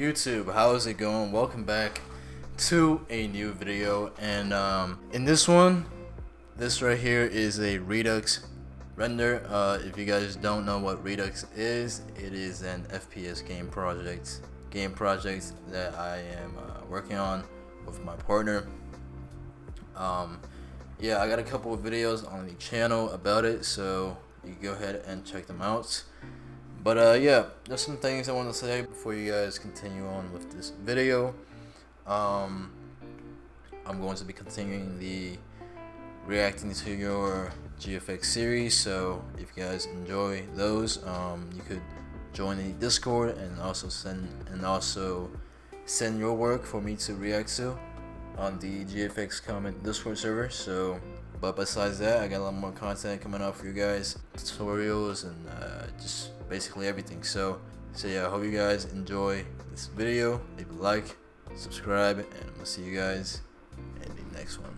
YouTube? How's it going? Welcome back to a new video, and in this one, this right here is a Redux render. If you guys don't know what Redux is, it is an FPS game project that I am working on with my partner. Yeah, I got a couple of videos on the channel about it, so you can go ahead and check them out. But yeah, there's some things I want to say before you guys continue on with this video. I'm going to be continuing the reacting to your GFX series, so if you guys enjoy those, you could join the Discord and also send your work for me to react to on the GFX comment Discord server. So, but besides that, I got a lot more content coming out for you guys, tutorials and just basically everything. So yeah, I hope you guys enjoy this video. Leave a like, subscribe, and I'm gonna see you guys in the next one.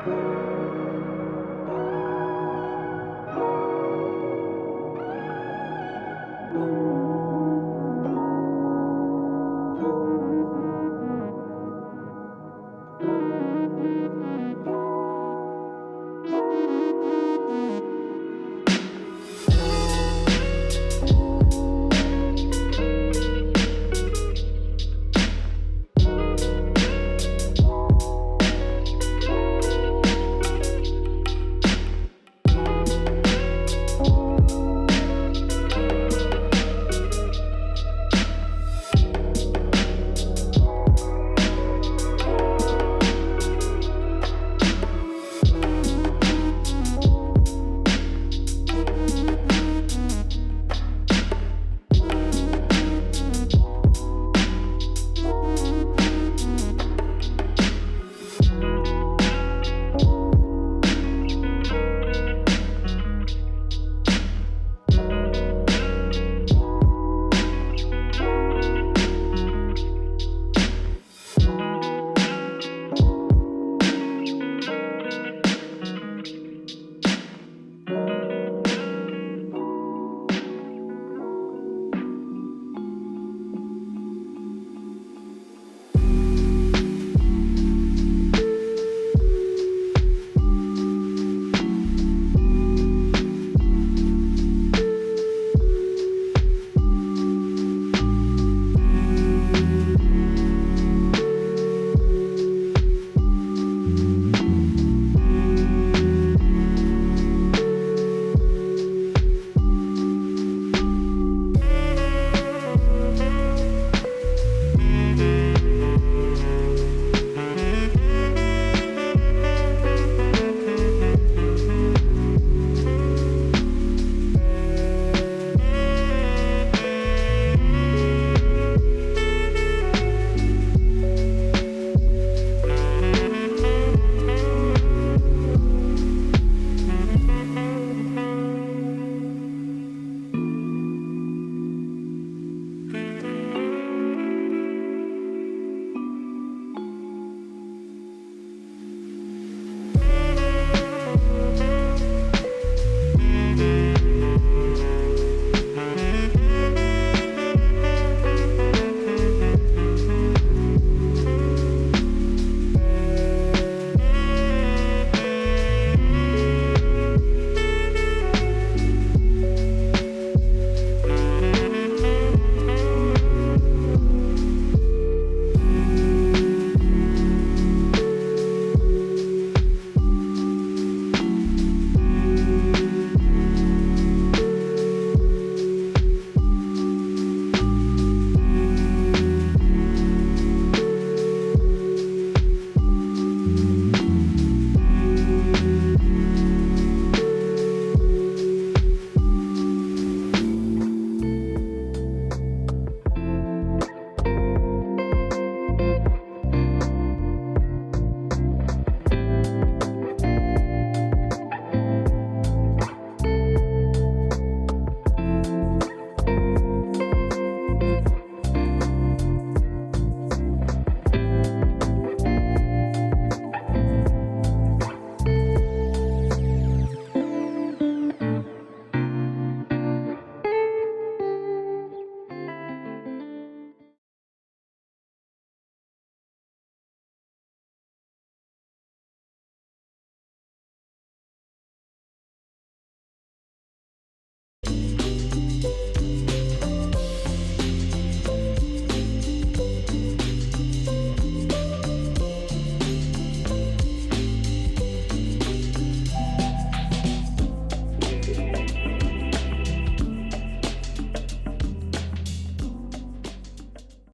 bye.